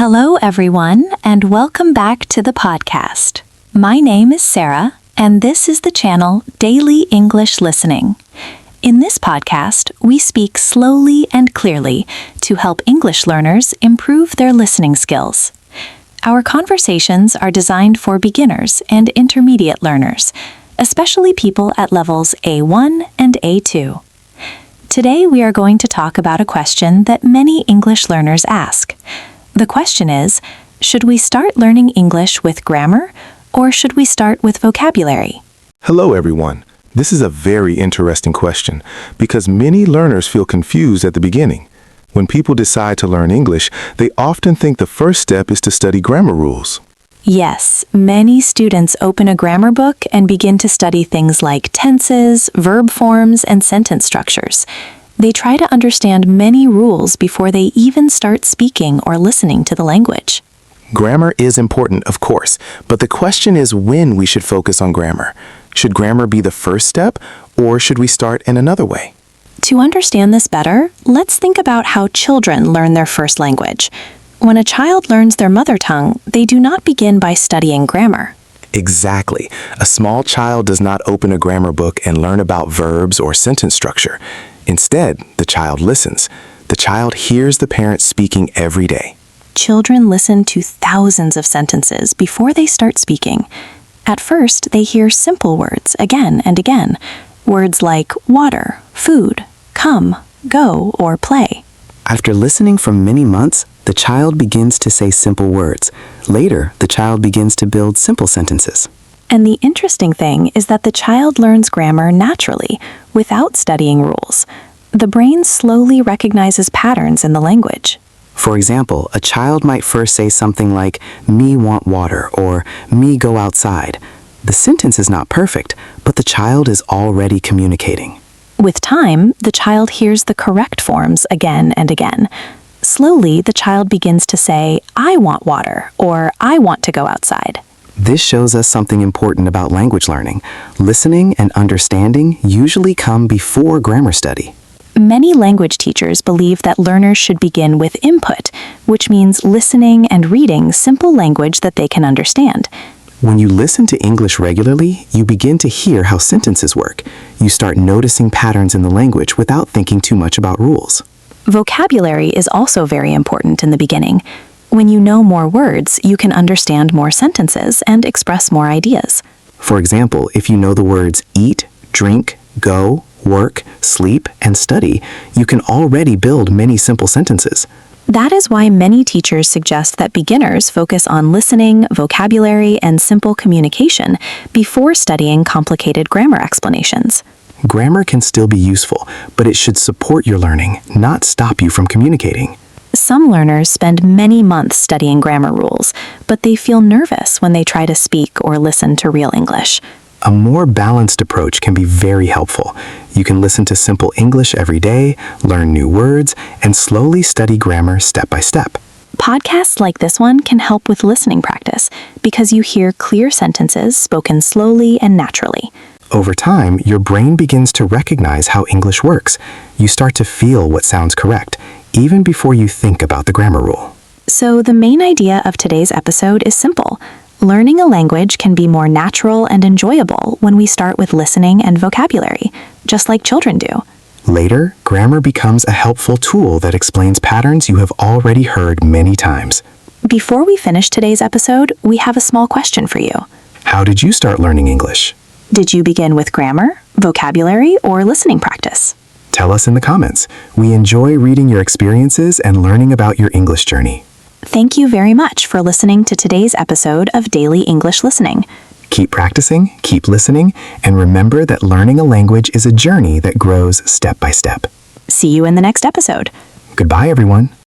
Hello, everyone, and welcome back to the podcast. My name is Sara, and this is the channel Daily English Listening. In this podcast, we speak slowly and clearly to help English learners improve their listening skills. Our conversations are designed for beginners and intermediate learners, especially people at levels A1 and A2. Today, we are going to talk about a question that many English learners ask. The question is, should we start learning English with grammar, or should we start with vocabulary? Hello, everyone. This is a very interesting question because many learners feel confused at the beginning. When people decide to learn English, they often think the first step is to study grammar rules. Yes, many students open a grammar book and begin to study things like tenses, verb forms, and sentence structures. They try to understand many rules before they even start speaking or listening to the language. Grammar is important, of course, but the question is when we should focus on grammar. Should grammar be the first step, or should we start in another way? To understand this better, let's think about how children learn their first language. When a child learns their mother tongue, they do not begin by studying grammar. Exactly. A small child does not open a grammar book and learn about verbs or sentence structure. Instead, the child listens. The child hears the parent speaking every day. Children listen to thousands of sentences before they start speaking. At first, they hear simple words again and again. Words like water, food, come, go, or play. After listening for many months, the child begins to say simple words. Later, the child begins to build simple sentences. And the interesting thing is that the child learns grammar naturally, without studying rules. The brain slowly recognizes patterns in the language. For example, a child might first say something like, "Me want water," or "Me go outside." The sentence is not perfect, but the child is already communicating. With time, the child hears the correct forms again and again. Slowly, the child begins to say, "I want water," or "I want to go outside." This shows us something important about language learning. Listening and understanding usually come before grammar study. Many language teachers believe that learners should begin with input, which means listening and reading simple language that they can understand. When you listen to English regularly, you begin to hear how sentences work. You start noticing patterns in the language without thinking too much about rules. Vocabulary is also very important in the beginning. When you know more words, you can understand more sentences and express more ideas. For example, if you know the words eat, drink, go, work, sleep, and study, you can already build many simple sentences. That is why many teachers suggest that beginners focus on listening, vocabulary, and simple communication before studying complicated grammar explanations. Grammar can still be useful, but it should support your learning, not stop you from communicating. Some learners spend many months studying grammar rules, but they feel nervous when they try to speak or listen to real English. A more balanced approach can be very helpful. You can listen to simple English every day, learn new words, and slowly study grammar step by step. Podcasts like this one can help with listening practice because you hear clear sentences spoken slowly and naturally. Over time, your brain begins to recognize how English works. You start to feel what sounds correct, even before you think about the grammar rule. So the main idea of today's episode is simple. Learning a language can be more natural and enjoyable when we start with listening and vocabulary, just like children do. Later, grammar becomes a helpful tool that explains patterns you have already heard many times. Before we finish today's episode, we have a small question for you. How did you start learning English? Did you begin with grammar, vocabulary, or listening practice? Tell us in the comments. We enjoy reading your experiences and learning about your English journey. Thank you very much for listening to today's episode of Daily English Listening. Keep practicing, keep listening, and remember that learning a language is a journey that grows step by step. See you in the next episode. Goodbye, everyone.